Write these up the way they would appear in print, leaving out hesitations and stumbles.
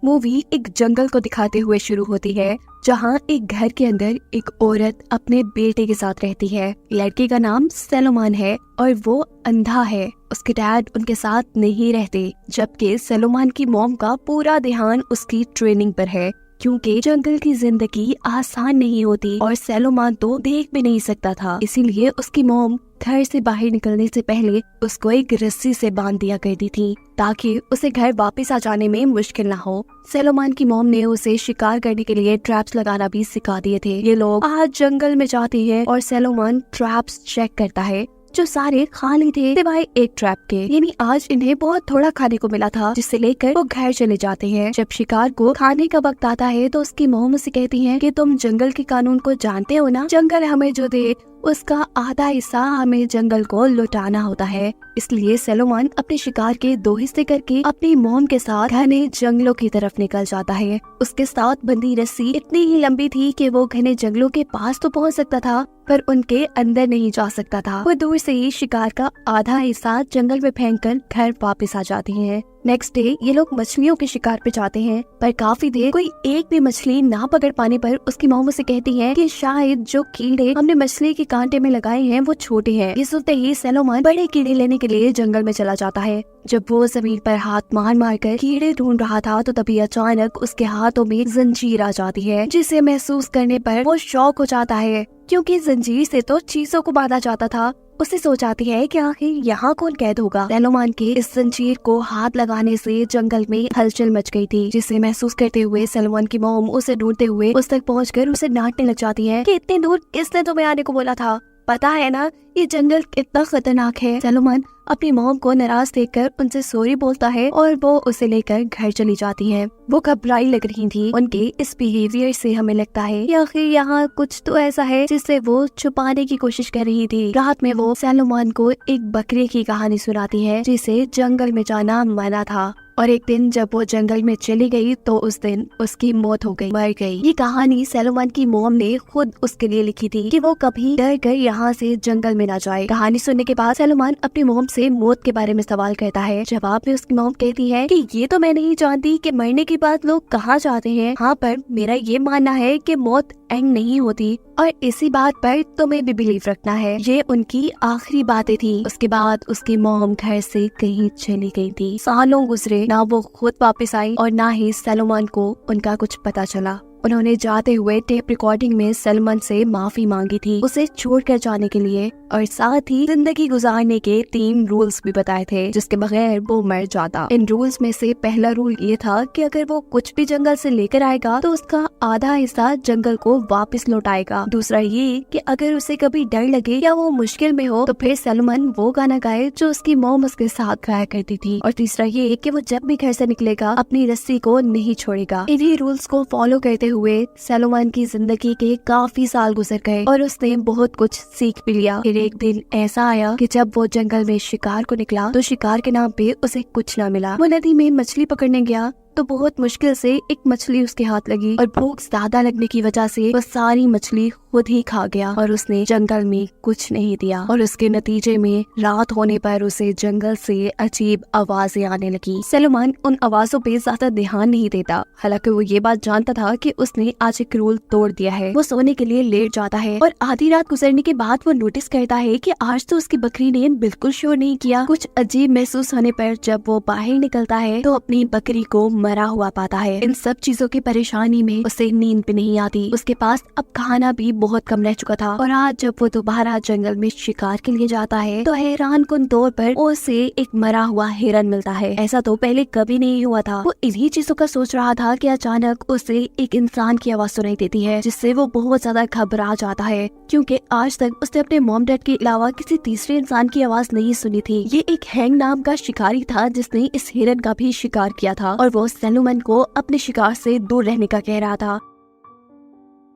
Movie एक जंगल को दिखाते हुए शुरू होती है जहाँ एक घर के अंदर एक औरत अपने बेटे के साथ रहती है। लड़के का नाम सलोमान है और वो अंधा है। उसके डैड उनके साथ नहीं रहते, जबकि सलोमान की मॉम का पूरा ध्यान उसकी ट्रेनिंग पर है, क्योंकि जंगल की जिंदगी आसान नहीं होती और सलोमान तो देख भी नहीं सकता था। इसीलिए उसकी मॉम घर से बाहर निकलने से पहले उसको एक रस्सी से बांध दिया करती थी, ताकि उसे घर वापस आ जाने में मुश्किल ना हो। सलोमान की मॉम ने उसे शिकार करने के लिए ट्रैप्स लगाना भी सिखा दिए थे। ये लोग आज जंगल में जाते हैं और सलोमान ट्रैप्स चेक करता है, जो सारे खाली थे सिवाय एक ट्रैप के। यानी आज इन्हें बहुत थोड़ा खाने को मिला था, जिसे लेकर वो घर चले जाते हैं। जब शिकार को खाने का वक्त आता है तो उसकी मॉम उसे कहती है कि तुम जंगल के कानून को जानते हो ना, जंगल हमें जो दे उसका आधा हिस्सा हमें जंगल को लौटाना होता है। इसलिए सलोमान अपने शिकार के 2 हिस्से करके अपनी मॉम के साथ घने जंगलों की तरफ निकल जाता है। उसके साथ बंधी रस्सी इतनी ही लंबी थी कि वो घने जंगलों के पास तो पहुंच सकता था, पर उनके अंदर नहीं जा सकता था। वो दूर से ही शिकार का आधा हिस्सा जंगल में फेंककर घर वापस आ जाती हैं। नेक्स्ट डे ये लोग मछलियों के शिकार पे जाते हैं, पर काफी देर कोई एक भी मछली ना पकड़ पाने पर उसकी मॉम उसे कहती है कि शायद जो कीड़े हमने मछली के कांटे में लगाए हैं वो छोटे हैं। ये सुनते ही सलोमान बड़े कीड़े लेने के लिए जंगल में चला जाता है। जब वो जमीन पर हाथ मार मार कर कीड़े ढूंढ रहा था तो तभी अचानक उसके हाथों में जंजीर आ जाती है, जिसे महसूस करने पर वो शॉक हो जाता है, क्योंकि जंजीर से तो चीजों को बांधा जाता था। उसे सोच आती है कि आखिर यहाँ कौन कैद होगा। सलोमान के इस जंजीर को हाथ लगाने से जंगल में हलचल मच गई थी, जिसे महसूस करते हुए सलोमान की मॉम उसे ढूंढते हुए उस तक पहुंचकर उसे डांटने लग जाती है कि इतनी दूर किसने तुम्हें आने को बोला था, पता है ना ये जंगल कितना खतरनाक है। सलोमान अपनी मॉम को नाराज देखकर उनसे सॉरी बोलता है और वो उसे लेकर घर चली जाती है। वो घबराई लग रही थी। उनके इस बिहेवियर से हमें लगता है कि आखिर यहाँ कुछ तो ऐसा है जिससे वो छुपाने की कोशिश कर रही थी। रात में वो सलोमान को एक बकरे की कहानी सुनाती है, जिसे जंगल में जाना मना था, और एक दिन जब वो जंगल में चली गई तो उस दिन उसकी मौत हो गई, मर गई। ये कहानी सलोमान की मॉम ने खुद उसके लिए लिखी थी कि वो कभी डर कर यहाँ से जंगल में ना जाए। कहानी सुनने के बाद सलोमान अपनी मॉम से मौत के बारे में सवाल करता है। जवाब में उसकी मॉम कहती है कि ये तो मैं नहीं जानती कि मरने के बाद लोग कहाँ जाते हैं। हाँ, पर मेरा ये मानना है कि मौत एंड नहीं होती, और इसी बात पर तुम्हें भी बिलीव रखना है। ये उनकी आखिरी बातें थी। उसके बाद उसकी मॉम घर से कहीं चली गई थी। सालों गुजरे, ना वो खुद वापस आई और ना ही सलोमान को उनका कुछ पता चला। उन्होंने जाते हुए टेप रिकॉर्डिंग में सलमान से माफी मांगी थी उसे छोड़कर जाने के लिए, और साथ ही जिंदगी गुजारने के 3 रूल्स भी बताए थे जिसके बगैर वो मर जाता। इन रूल्स में से पहला रूल ये था कि अगर वो कुछ भी जंगल से लेकर आएगा तो उसका आधा हिस्सा जंगल को वापस लौटाएगा। दूसरा ये कि अगर उसे कभी डर लगे या वो मुश्किल में हो तो फिर सलमान वो गाना गाए जो उसकी मॉम उसके साथ गाया करती थी। और तीसरा ये कि वो जब भी घर से निकलेगा अपनी रस्सी को नहीं छोड़ेगा। इन्हीं रूल्स को फॉलो करते हुए सलोमान की जिंदगी के काफी साल गुजर गए और उसने बहुत कुछ सीख भी लिया। फिर एक दिन ऐसा आया कि जब वो जंगल में शिकार को निकला तो शिकार के नाम पे उसे कुछ ना मिला। वो नदी में मछली पकड़ने गया तो बहुत मुश्किल से एक मछली उसके हाथ लगी, और भूख ज्यादा लगने की वजह से वो सारी मछली खुद ही खा गया और उसने जंगल में कुछ नहीं दिया। और उसके नतीजे में रात होने पर उसे जंगल से अजीब आवाजें आने लगी। सलोमान उन आवाजों पे ज्यादा ध्यान नहीं देता, हालांकि वो ये बात जानता था कि उसने आज एक रूल तोड़ दिया है। वो सोने के लिए लेट जाता है और आधी रात गुजरने के बाद वो नोटिस करता है कि आज तो उसकी बकरी ने बिल्कुल शोर नहीं किया। कुछ अजीब महसूस होने पर जब वो बाहर निकलता है तो अपनी बकरी को मरा हुआ पाता है। इन सब चीजों की परेशानी में उसे नींद भी नहीं आती। उसके पास अब खाना भी बहुत कम रह चुका था, और आज जब वो दोबारा जंगल में शिकार के लिए जाता है तो हैरानकुन तौर पर उसे एक मरा हुआ हिरन मिलता है। ऐसा तो पहले कभी नहीं हुआ था। वो इन्हीं चीजों का सोच रहा था कि अचानक उसे एक इंसान की आवाज सुनाई देती है, जिससे वो बहुत ज्यादा घबरा जाता है, क्योंकि आज तक उसने अपने मॉम डैड के अलावा किसी तीसरे इंसान की आवाज नहीं सुनी थी। ये एक हैंग नाम का शिकारी था जिसने इस हिरन का भी शिकार किया था, और वो सलोमान को अपने शिकार से दूर रहने का कह रहा था।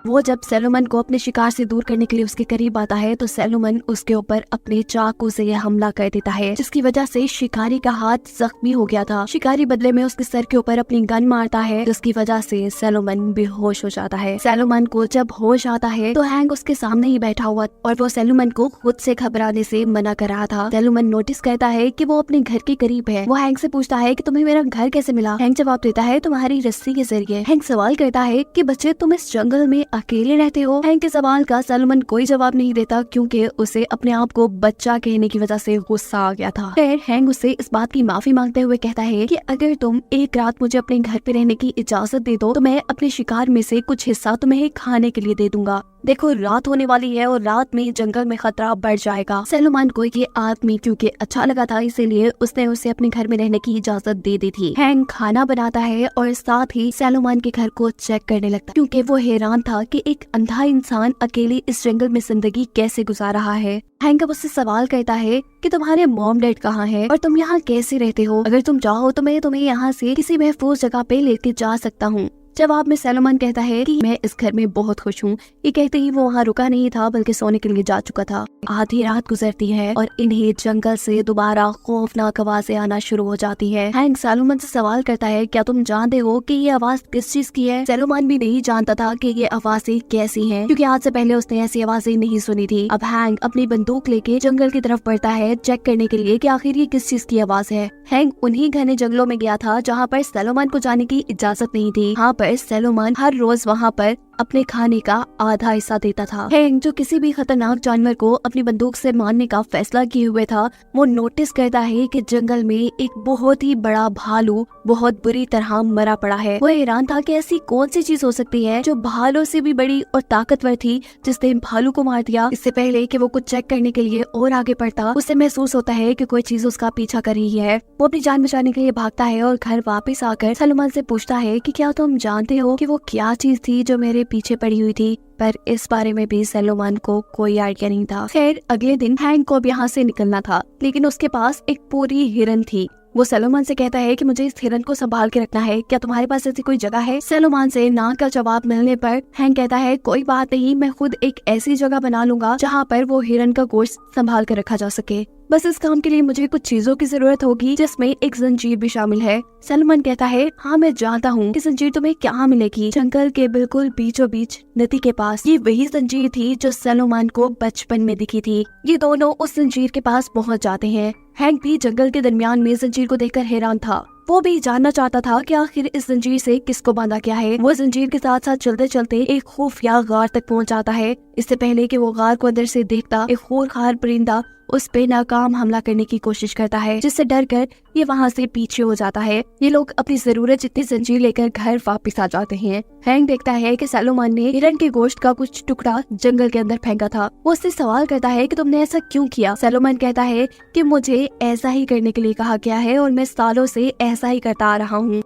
वो जब सैलोमन को अपने शिकार से दूर करने के लिए उसके करीब आता है तो सैलोमन उसके ऊपर अपने चाकू से यह हमला कर देता है, जिसकी वजह से शिकारी का हाथ जख्मी हो गया था। शिकारी बदले में उसके सर के ऊपर अपनी गन मारता है, जिसकी वजह से सैलोमन बेहोश हो जाता है। सैलोमन को जब होश आता है तो हैंक उसके सामने ही बैठा हुआ और वो सैलोमन को खुद से घबराने से मना कर रहा था। सैलोमन नोटिस करता है कि वो अपने घर के करीब है। वो हैंक से पूछता है कि तुम्हें मेरा घर कैसे मिला। हैंक जवाब देता है तुम्हारी रस्सी के जरिए। हैंक सवाल करता है कि बच्चे तुम इस जंगल में अकेले रहते हो। हैंक के सवाल का सैलोमन कोई जवाब नहीं देता, क्योंकि उसे अपने आप को बच्चा कहने की वजह से गुस्सा आ गया था। फिर हैंक उससे इस बात की माफी मांगते हुए कहता है कि अगर तुम एक रात मुझे अपने घर पे रहने की इजाजत दे दो तो मैं अपने शिकार में से कुछ हिस्सा तुम्हें खाने के लिए दे दूंगा। देखो रात होने वाली है और रात में जंगल में खतरा बढ़ जाएगा। सैलोमन को ये आदमी क्योंकि अच्छा लगा था, इसीलिए उसने उसे अपने घर में रहने की इजाजत दे दी थी। हैंक खाना बनाता है और साथ ही सैलोमन के घर को चेक करने लगता है, क्योंकि वो हैरान था कि एक अंधा इंसान अकेले इस जंगल में जिंदगी कैसे गुजार रहा है। हैंक अब उससे सवाल करता है कि तुम्हारे मॉम डैड कहाँ है और तुम यहाँ कैसे रहते हो। अगर तुम चाहो तो मैं तुम्हें यहाँ से किसी महफूज जगह पे लेके जा सकता हूँ। जवाब में सैलोमन कहता है कि मैं इस घर में बहुत खुश हूँ। ये कहते ही वो वहाँ रुका नहीं था बल्कि सोने के लिए जा चुका था। आधी रात गुजरती है और इन्हें जंगल से दोबारा खौफनाक आवाजें आना शुरू हो जाती है। हैंक सैलोमन से सवाल करता है क्या तुम जानते हो कि ये आवाज किस चीज की है। सैलोमन भी नहीं जानता था कि ये आवाजें कैसी हैं, क्योंकि आज से पहले उसने ऐसी आवाजें नहीं सुनी थी। अब हैंक अपनी बंदूक लेके जंगल की तरफ बढ़ता है चेक करने के लिए कि आखिर ये किस चीज की आवाज है। हैंक उन्हीं घने जंगलों में गया था जहाँ पर सैलोमन को जाने की इजाजत नहीं थी। यहाँ पर सैलोमन हर रोज वहाँ पर अपने खाने का आधा हिस्सा देता था। हैंक जो किसी भी खतरनाक जानवर को अपनी बंदूक से मारने का फैसला किए हुए था, वो नोटिस करता है कि जंगल में एक बहुत ही बड़ा भालू बहुत बुरी तरह मरा पड़ा है। वो हैरान था कि ऐसी कौन सी चीज हो सकती है जो भालू से भी बड़ी और ताकतवर थी, जिसने भालू को मार दिया। इससे पहले कि वो कुछ चेक करने के लिए और आगे बढ़ता, उसे महसूस होता है कि कोई चीज उसका पीछा कर रही है। वो अपनी जान बचाने के लिए भागता है और घर वापस आकर सैलोमन से पूछता है कि क्या तुम जानते हो कि वो क्या चीज थी जो मेरे पीछे पड़ी हुई थी। पर इस बारे में भी सैलोमन को कोई आइडिया नहीं था। खैर अगले दिन हैंक को अब यहाँ से निकलना था, लेकिन उसके पास एक पूरी हिरन थी। वो सैलोमन से कहता है कि मुझे इस हिरन को संभाल के रखना है, क्या तुम्हारे पास ऐसी कोई जगह है। सैलोमन से ना का जवाब मिलने पर हैंक कहता है कोई बात नहीं, मैं खुद एक ऐसी जगह बना लूंगा जहाँ पर वो हिरन का गोश्त संभाल कर रखा जा सके। बस इस काम के लिए मुझे कुछ चीजों की जरूरत होगी, जिसमें एक जंजीर भी शामिल है। सैलोमन कहता है हाँ मैं जानता हूँ कि जंजीर तुम्हें क्या मिलेगी। जंगल के बिल्कुल बीचों बीच नदी के पास ये वही जंजीर थी जो सैलोमन को बचपन में दिखी थी। ये दोनों उस जंजीर के पास पहुँच जाते हैं। हैंक भी जंगल के दरमियान में जंजीर को देखकर हैरान था। वो भी जानना चाहता था कि आखिर इस जंजीर से किसको बांधा गया है। वो जंजीर के साथ साथ चलते चलते एक खुफिया गार तक पहुंच जाता है। इससे पहले कि वो गार को अंदर से देखता, एक खूंखार परिंदा उस पे नाकाम हमला करने की कोशिश करता है, जिससे डरकर ये वहाँ से पीछे हो जाता है। ये लोग अपनी जरूरत जितनी जंजीर लेकर घर वापस आ जाते हैं। हैंक देखता है कि सैलोमन ने हिरन के गोश्त का कुछ टुकड़ा जंगल के अंदर फेंका था। वो उससे सवाल करता है कि तुमने ऐसा क्यों किया। सैलोमन कहता है कि मुझे ऐसा ही करने के लिए कहा गया है और मैं सालों से ऐसा ही करता आ रहा हूँ।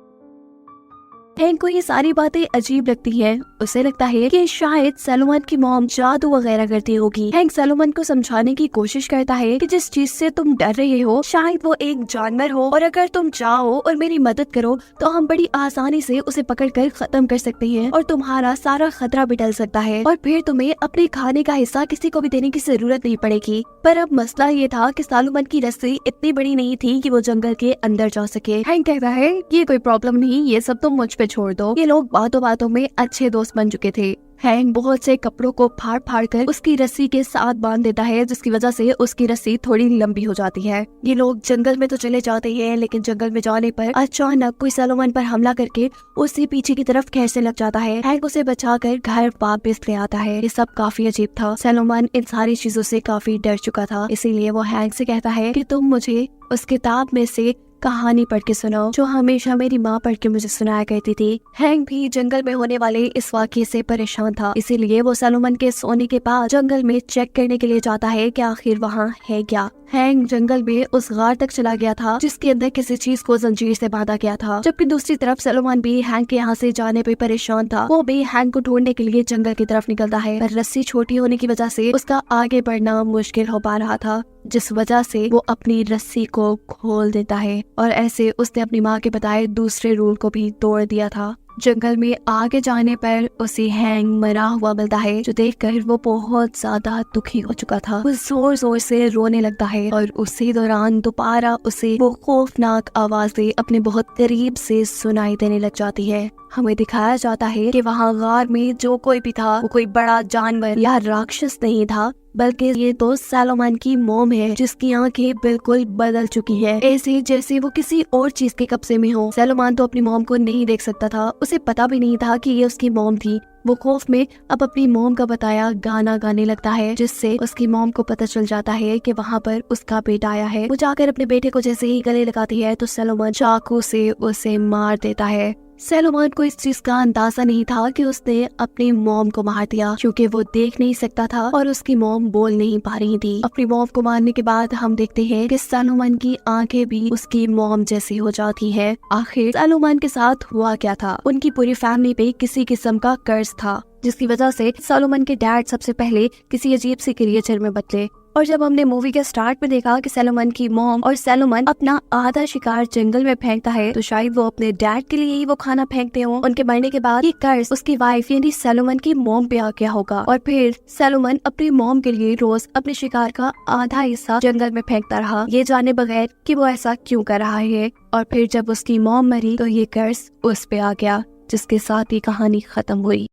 हैंक को ये सारी बातें अजीब लगती हैं। उसे लगता है कि शायद सैलोमन की मॉम जादू वगैरह करती होगी। हैंक सैलोमन को समझाने की कोशिश करता है कि जिस चीज से तुम डर रहे हो शायद वो एक जानवर हो, और अगर तुम चाहो और मेरी मदद करो तो हम बड़ी आसानी से उसे पकड़कर खत्म कर सकते हैं और तुम्हारा सारा खतरा भी टल सकता है, और फिर तुम्हें अपने खाने का हिस्सा किसी को भी देने की जरूरत नहीं पड़ेगी। पर अब मसला ये था कि सैलोमन की रस्सी इतनी बड़ी नहीं थी कि वो जंगल के अंदर जा सके। हैंक कहता है ये कोई प्रॉब्लम नहीं, ये सब तुम मुझ पे छोड़ दो। ये लोग बातों बातों में अच्छे दोस्त बन चुके थे। हैंक बहुत से कपड़ों को फाड़ फाड़ कर उसकी रस्सी के साथ बांध देता है, जिसकी वजह से उसकी रस्सी थोड़ी लंबी हो जाती है। ये लोग जंगल में तो चले जाते हैं, लेकिन जंगल में जाने पर अचानक कोई सैलोमन पर हमला करके उसे पीछे की तरफ खींचने लग जाता है। हैंक उसे बचाकर घर वापस ले आता है। ये सब काफी अजीब था। सैलोमन इन सारी चीजों से काफी डर चुका था, इसीलिए वो हैंक से कहता है कि तुम मुझे उस किताब में से कहानी पढ़ के सुनाओ जो हमेशा मेरी माँ पढ़ के मुझे सुनाया करती थी। हैंक भी जंगल में होने वाले इस वाक़ये से परेशान था, इसीलिए वो सैलोमन के सोने के बाद जंगल में चेक करने के लिए जाता है कि आखिर वहाँ है क्या। हैंक जंगल में उस गार तक चला गया था जिसके अंदर किसी चीज को जंजीर से बांधा गया था, जबकि दूसरी तरफ सैलोमन भी हैंक के यहाँ से जाने पे परेशान था। वो भी हैंक को ढूंढने के लिए जंगल की तरफ निकलता है, पर रस्सी छोटी होने की वजह से उसका आगे बढ़ना मुश्किल हो पा रहा था, जिस वजह से वो अपनी रस्सी को खोल देता है, और ऐसे उसने अपनी माँ के बताए दूसरे रूल को भी तोड़ दिया था। जंगल में आगे जाने पर उसे हैंग मरा हुआ मिलता है, जो देखकर वो बहुत ज्यादा दुखी हो चुका था। वो जोर जोर से रोने लगता है और उसी दौरान दोबारा उसे वो खौफनाक आवाजें अपने बहुत करीब से सुनाई देने लग जाती है। हमें दिखाया जाता है कि वहाँ गार में जो कोई भी था वो कोई बड़ा जानवर या राक्षस नहीं था, बल्कि ये तो सैलोमन की मॉम है, जिसकी आंखें बिल्कुल बदल चुकी है, ऐसे जैसे वो किसी और चीज के कब्जे में हो। सैलोमन तो अपनी मॉम को नहीं देख सकता था, उसे पता भी नहीं था कि ये उसकी मॉम थी। वो खौफ में अब अपनी मॉम का बताया गाना गाने लगता है, जिससे उसकी मॉम को पता चल जाता है कि वहाँ पर उसका बेटा आया है। वो जाकर अपने बेटे को जैसे ही गले लगाती है तो सैलोमन चाकू से उसे मार देता है। सैलोमन को इस चीज का अंदाजा नहीं था कि उसने अपनी मॉम को मार दिया, क्योंकि वो देख नहीं सकता था और उसकी मॉम बोल नहीं पा रही थी। अपनी मॉम को मारने के बाद हम देखते हैं कि सैलोमन की आंखें भी उसकी मॉम जैसी हो जाती हैं। आखिर सैलोमन के साथ हुआ क्या था? उनकी पूरी फैमिली पे किसी किस्म का कर्ज था, जिसकी वजह से सैलोमन के डैड सबसे पहले किसी अजीब सी क्रिएचर में बदले। और जब हमने मूवी के स्टार्ट में देखा कि सैलोमन की मॉम और सैलोमन अपना आधा शिकार जंगल में फेंकता है, तो शायद वो अपने डैड के लिए ही वो खाना फेंकते हो। उनके मरने के बाद ये कर्ज उसकी वाइफ यानी सैलोमन की मॉम पे आ गया होगा, और फिर सैलोमन अपनी मॉम के लिए रोज अपने शिकार का आधा हिस्सा जंगल में फेंकता रहा, ये जाने बगैर कि वो ऐसा क्यों कर रहा है। और फिर जब उसकी मॉम मरी तो ये कर्ज उस पे आ गया, जिसके साथ ये कहानी खत्म हुई।